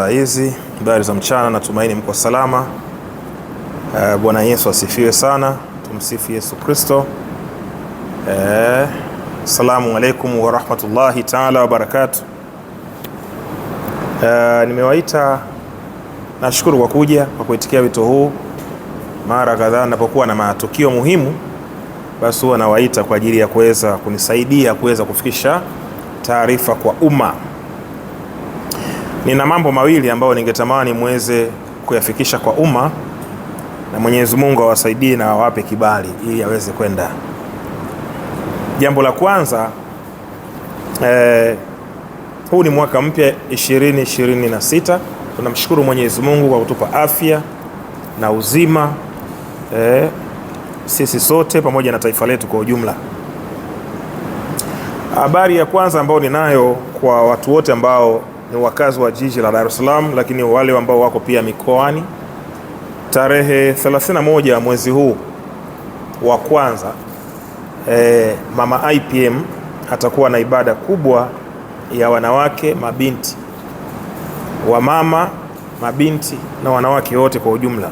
Hizi habari za mchana, natumaini mko salama. Bwana Yesu asifiwe sana. Tumsifu Yesu Kristo. Assalamu alaikum wa rahmatullahi ta'ala wa barakatuh. Nimewaita, nashukuru kwa kuja, kwa kuitikia wito huu. Mara kadhaa ninapokuwa na matukio muhimu, basi huwa nawaita kwa ajili ya kuweza kunisaidia kuweza kufikisha taarifa kwa umma. Nina mambo mawili ambayo ningetamani muweze kuyafikisha kwa umma, na Mwenyezi Mungu awasaidie na awape kibali ili aweze kwenda. Jambo la kwanza, huu ni mwaka mpya 2026. Tunamshukuru Mwenyezi Mungu kwa kutupa afya na uzima, sisi sote pamoja na taifa letu kwa ujumla. Habari ya kwanza ambayo ninayo kwa watu wote ambao ni wakazi wa jiji la Dar es Salaam, lakini wale ambao wako pia mikoani, tarehe 31 mwezi huu wa kwanza, Mama IPM atakuwa na ibada kubwa ya wanawake, mabinti, wamama, mabinti na wanawake wote kwa ujumla.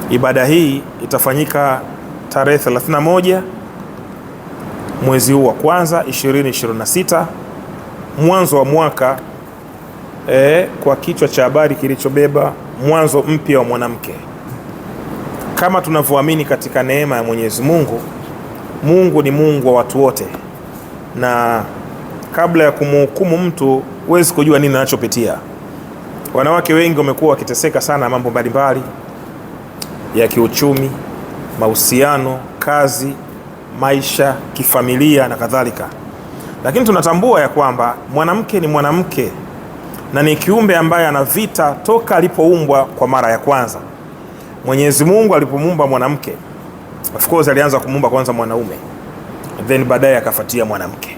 Ibada hii itafanyika tarehe 31 mwezi huu wa kwanza 2026, mwanzo wa mwaka, kwa kichwa cha habari kilichobeba mwanzo mpya wa mwanamke. Kama tunavyoamini katika neema ya Mwenyezi Mungu, Mungu ni Mungu wa watu wote, na kabla ya kumhukumu mtu huwezi kujua nini anachopitia. Wanawake wengi wamekuwa wakiteseka sana mambo mbalimbali ya kiuchumi, mahusiano, kazi, maisha, kifamilia na kadhalika. Lakini tunatambua ya kwamba mwanamke ni mwanamke na ni kiumbe ambaye ana vita toka alipoumbwa kwa mara ya kwanza. Mwenyezi Mungu alipomuumba mwanamke, of course alianza kumuumba kwanza mwanaume, then baadaye akafuatia mwanamke.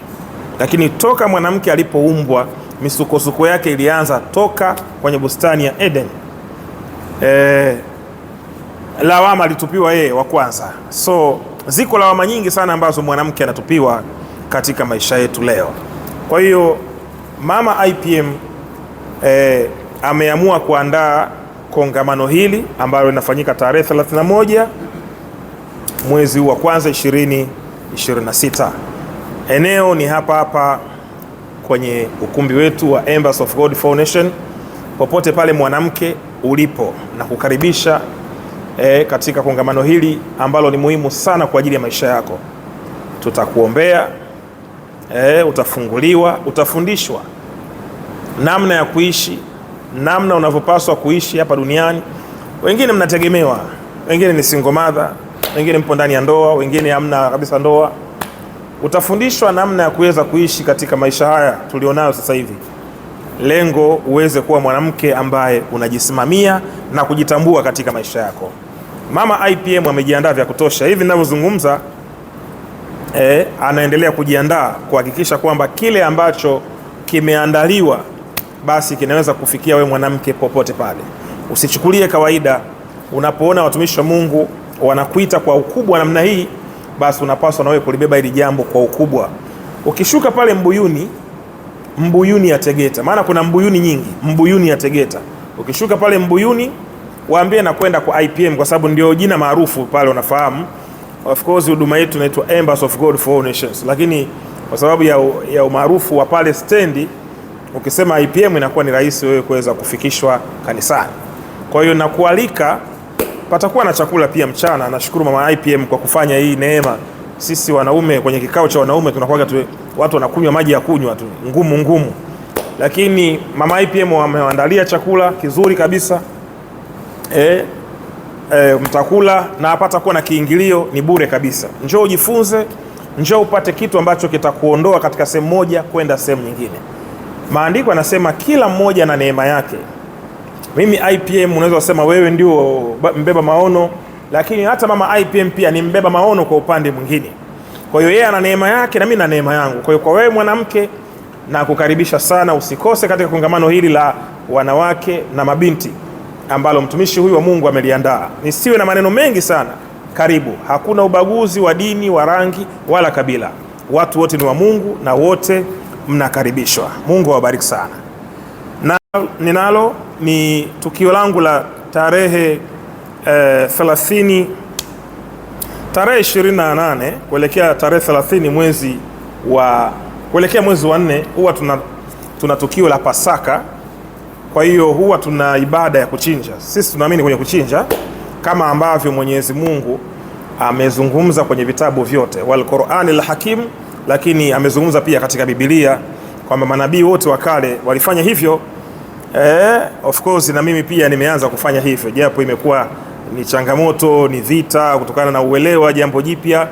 Lakini toka mwanamke alipoumbwa, misukosuko yake ilianza toka kwenye bustani ya Eden. Lawama alitupiwa yeye wa kwanza. So ziko lawama nyingi sana ambazo mwanamke anatupiwa katika maisha yetu leo. Kwa hiyo Mama IPM ameamua kuandaa kongamano hili ambalo linafanyika tarehe 31 mwezi huu wa kwanza 2026. Eneo ni hapa hapa kwenye ukumbi wetu wa Embassy of God Foundation. Popote pale mwanamke ulipo, na kukaribisha katika kongamano hili ambalo ni muhimu sana kwa ajili ya maisha yako. Tutakuombea, utafunguliwa, utafundishwa namna ya kuishi, namna unavyopaswa kuishi hapa duniani. Wengine mnategemewa, wengine ni single mother, wengine mpo ndani ya ndoa, wengine hamna kabisa ndoa. Utafundishwa namna ya kuweza kuishi katika maisha haya tulionayo sasa hivi. Lengo uweze kuwa mwanamke ambaye unajisimamia na kujitambua katika maisha yako. Mama IPM amejiandaa vya kutosha. Hivi ninavyozungumza, anaendelea kujiandaa kuhakikisha kwamba kile ambacho kimeandaliwa basi kinaweza kufikia we mwanamke popote pale. Usichukulie kawaida. Unapoona watumishi wa Mungu wanakuita kwa ukubwa namna hii, basi unapaswa na wewe kulibeba hili jambo kwa ukubwa. Ukishuka pale Mbuyuni ya Tegeta, maana kuna Mbuyuni nyingi, Mbuyuni ya Tegeta. Ukishuka pale Mbuyuni, waambie na kwenda kwa IPM, kwa sababu ndio jina maarufu pale, unafahamu. Of course huduma yetu inaitwa Embassy of God Foundation, lakini kwa sababu ya umaarufu wa pale stendi, ukisema IPM inakuwa ni rahisi wewe kuweza kufikishwa kanisani. Kwa hiyo nakualika, patakuwa na chakula pia mchana. Nashukuru Mama IPM kwa kufanya hii neema. Sisi wanaume kwenye kikao cha wanaume tunakuwa watu wanakunywa maji ya kunywa tu ngumu, lakini Mama IPM wameandalia chakula kizuri kabisa. Mtakula na hapata kuwa na kiingilio, ni bure kabisa. Njoo ujifunze, njoo upate kitu ambacho kitakuondoa katika sehemu moja kwenda sehemu nyingine. Maandiko yanasema kila mmoja na neema yake. Mimi IPM unaweza kusema wewe ndio mbeba maono, lakini hata Mama IPM pia ni mbeba maono kwa upande mwingine. Kwa hiyo yeye ana neema yake na mimi na neema yangu. Kwa hiyo kwa wewe mwanamke, na kukaribisha sana, usikose katika kongamano hili la wanawake na mabinti ambalo mtumishi huyu wa Mungu ameliandaa. Nisiwe na maneno mengi sana. Karibu. Hakuna ubaguzi wa dini, wa rangi wala kabila. Watu wote ni wa Mungu na wote mnakaribishwa. Mungu awabariki sana. ninalo ni tukio langu la tarehe 30, tarehe 28 kuelekea tarehe 30 mwezi wa 4, huwa tuna tukio la Pasaka. Kwa hiyo huwa tuna ibada ya kuchinja. Sisi tunaamini kwenye kuchinja kama ambavyo Mwenyezi Mungu amezungumza kwenye vitabu vyote wal Qur'anil Hakim, lakini amezungumza pia katika Biblia kwamba manabii wote wa kale walifanya hivyo. Of course na mimi pia nimeanza kufanya hivyo, japo imekuwa ni changamoto, ni vita kutokana na uelewa jambo jipya,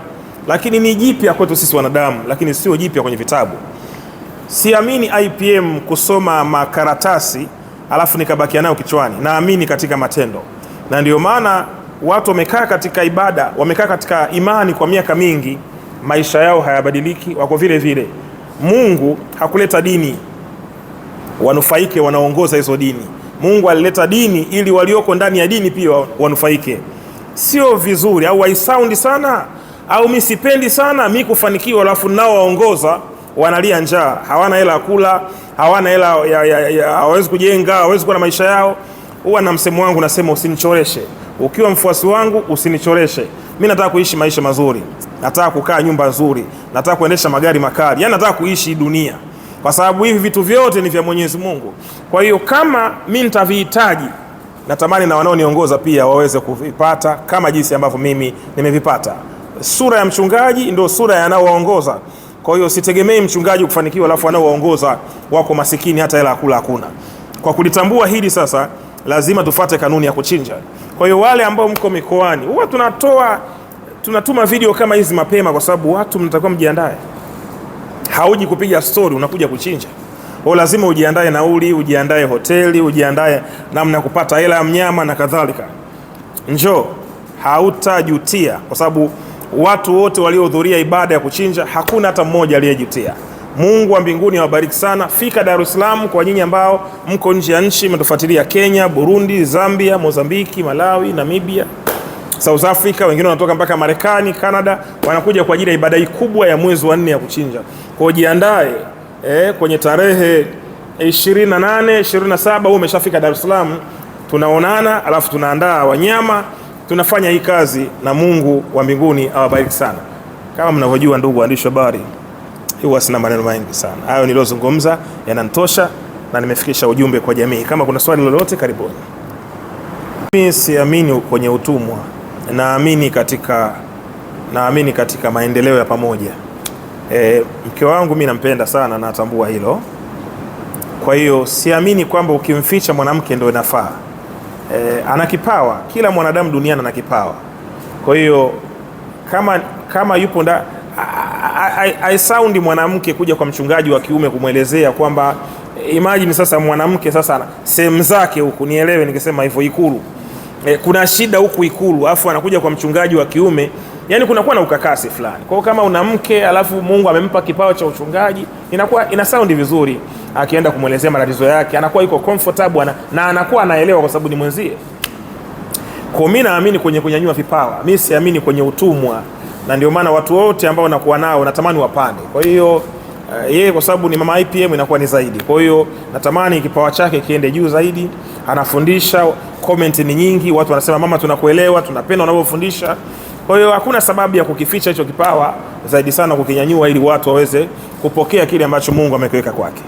lakini ni jipya kwetu sisi wanadamu, lakini sio jipya kwenye vitabu. Siamini IPM kusoma makaratasi alafu nikabakia nayo kichwani. Naamini katika matendo, na ndio maana watu wamekaa katika ibada, wamekaa katika imani kwa miaka mingi, maisha yao hayabadiliki, wako vile vile. Mungu hakuleta dini wanufaike wanaongoza hizo dini. Mungu alileta dini ili walioko ndani ya dini pia wanufaike. Sio vizuri au haisaundi sana au mimi sipendi sana mimi kufanikiwa alafu nao waongoza wanalia njaa, hawana hela ya kula, hawana hela hawezi kujenga, hawezi kuwa na maisha yao. Huwa na msemo wangu nasema, usinichoreshe. Ukiwa mfuasi wangu usinichoreshe. Mimi nataka kuishi maisha mazuri, nataka kukaa nyumba nzuri, nataka kuendesha magari makali, yani nataka kuishi dunia, kwa sababu hivi vitu vyote ni vya Mwenyezi Mungu. Kwa hiyo kama mimi nitavihitaji, natamani na wanaoniongoza pia waweze kuvipata kama jinsi ambavyo mimi nimevipata. Sura ya mchungaji ndio sura ya anaowaongoza. Kwa hiyo sitegemei mchungaji kufanikiwa alafu anaowaongoza wako masikini, hata hela kula hakuna. Kwa kulitambua hili sasa, lazima tufuate kanuni ya kuchinja. Kwa hiyo wale ambao mko mikoani, huwa tunatuma video kama hizi mapema, kwa sababu watu mnatakiwa mjiandae. Hauji kupiga story, unakuja kuchinja. Kwa lazima ujiandae nauli, ujiandae hoteli, ujiandae namna kupata hela ya mnyama na kadhalika. Njoo, hautajutia, kwa sababu watu wote waliohudhuria ibada ya kuchinja hakuna hata mmoja aliyejutia. Mungu wa mbinguni awabariki sana. Fika Dar es Salaam kwa nyinyi ambao mko nje ya nchi, mmetufuatilia Kenya, Burundi, Zambia, Mozambiki, Malawi, Namibia, South Africa, wengine wanatoka mpaka Marekani, Canada, wanakuja kwa ajili ya ibada hii kubwa ya mwezi wa 4 ya kuchinja. Kwa jiandae kwenye tarehe 28, 27 wewe umeshafika Dar es Salaam, tunaonana alafu tunaandaa wanyama, tunafanya hii kazi, na Mungu wa mbinguni awabariki sana. Kama mnavyojua ndugu waandishi wa habari, huwa sina maneno mengi sana. Hayo niliyozungumza yananitosha na nimefikisha ujumbe kwa jamii. Kama kuna swali lolote, karibuni. Mimi siamini kwenye utumwa, naamini katika maendeleo ya pamoja. Mke wangu mimi nampenda sana na natambua hilo. Kwa hiyo siamini kwamba ukimficha mwanamke ndio inafaa. Ana kipawa, kila mwanadamu duniani ana kipawa. Kwa hiyo kama yupo sound mwanamke kuja kwa mchungaji wa kiume kumwelezea kwamba imagine sasa mwanamke sasa sehemu zake huku, nielewe nikisema hivyo, Ikulu kuna shida huku Ikulu, afu anakuja kwa mchungaji wa kiume, yani kunakuwa na ukakasi fulani. Kwa hiyo kama una mke alafu Mungu amempa kipawa cha uchungaji, ina sound vizuri, akienda kumwelezea matatizo yake anakuwa yuko comfortable na anakuwa anaelewa kwa sababu ni mwenzie. Kwa mimi naamini kwenye kunyanyua vipawa, mimi siamini kwenye utumwa, na ndio maana watu wote ambao nakuwa nao natamani wapande. Kwa hiyo yeye kwa sababu ni mama IPM inakuwa ni zaidi. Kwa hiyo natamani kipawa chake kiende juu zaidi. Anafundisha, comment ni nyingi, watu wanasema mama tunakuelewa, tunapenda unavyofundisha. Kwa hiyo hakuna sababu ya kukificha hicho kipawa, zaidi sana kukinyanyua ili watu waweze kupokea kile ambacho Mungu amekiweka kwake.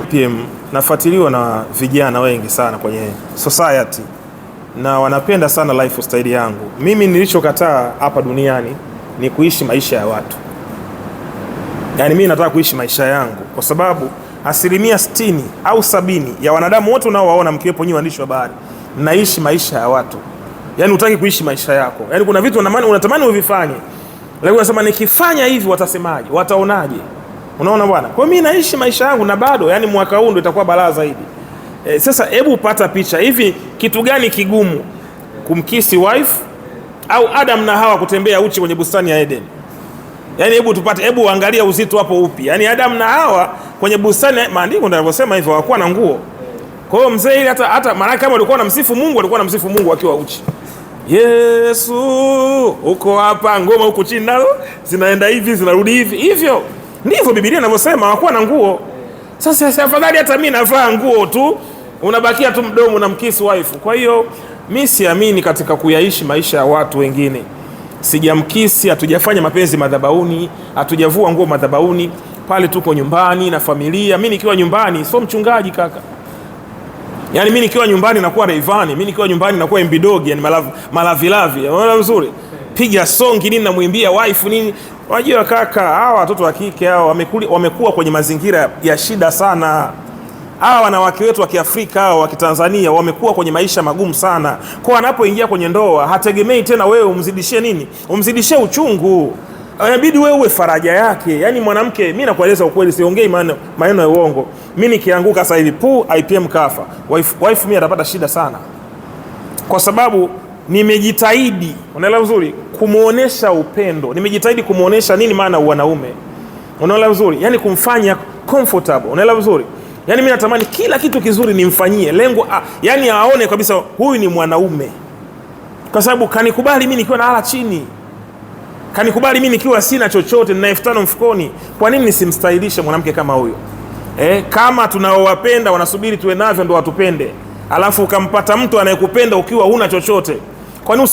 IPM nafuatiliwa na vijana wengi sana kwenye society na wanapenda sana lifestyle yangu. Mimi nilichokataa hapa duniani ni kuishi maisha ya watu. Yaani mimi nataka kuishi maisha yangu, kwa sababu 60% au 70% ya wanadamu wote unaowaona mkiwepo nyinyi waandishi wa habari, mnaishi maisha ya watu. Yaani hutaki kuishi maisha yako. Yaani kuna vitu unatamani uvifanye, lakini unasema nikifanya hivi watasemaje? Wataonaje? Unaona bwana? Kwa mimi naishi maisha yangu na bado, yani mwaka huu ndio itakuwa balaa zaidi. Sasa hebu upata picha, hivi kitu gani kigumu kumkisi wife au Adam na Hawa kutembea uchi kwenye bustani ya Eden? Yaani hebu angalia uzito hapo upi. Yaani Adam na Hawa kwenye bustani, maandiko ndio yanavyosema hivyo, hawakuwa na nguo. Kwa hiyo mzee ile hata maana kama walikuwa wanamsifu Mungu, walikuwa wanamsifu Mungu akiwa uchi. Yesu uko hapa, ngoma huko chini nalo zinaenda hivi zinarudi hivi. Hivyo ndivyo Biblia inavyosema, hawakuwa na nguo. Sasa afadhali hata mimi navaa nguo tu, unabakia tu mdomo na mkisi wife. Kwa hiyo mimi siamini katika kuyaishi maisha ya watu wengine. Sijamkisi, hatujafanya mapenzi madhabahuni, hatujavua nguo madhabahuni, pale tuko nyumbani na familia. Mimi nikiwa nyumbani sio mchungaji kaka. Yaani mimi nikiwa nyumbani nakuwa Rayvanny, mimi nikiwa nyumbani nakuwa Mbidogi, yani malavilavi. Unaona vizuri? Piga songi nini, namwimbia wife nini. Unajua kaka, hawa watoto wa kike hao wamekuwa kwenye mazingira ya shida sana. Hawa wanawake wetu wa Kiafrika hao wa Kitanzania wamekuwa kwenye maisha magumu sana. Kwa anapoingia kwenye ndoa, hategemei tena wewe umzidishie nini? Umzidishie uchungu. Inabidi wewe uwe faraja yake. Yaani mwanamke, mimi nakueleza ukweli, siongei maneno ya uongo. Mimi nikianguka sasa hivi IPM kafa, wife mimi atapata shida sana. Kwa sababu nimejitahidi, unaelewa vizuri, kumuonesha upendo. Nimejitahidi kumuonesha nini maana wanaume. Unaelewa vizuri? Yaani kumfanya comfortable. Unaelewa vizuri? Yaani mimi natamani kila kitu kizuri nimfanyie. Lengo yani aone kabisa huyu ni mwanaume. Kwa sababu kanikubali mimi nikiwa nalala chini. Kanikubali mimi nikiwa sina chochote, nina 5,000 mfukoni. Kwa nini nisimstahilishe mwanamke kama huyo? Kama tunaowapenda wanasubiri tuwe navyo ndo watupende. Alafu ukampata mtu anayekupenda ukiwa huna chochote. Kwa nini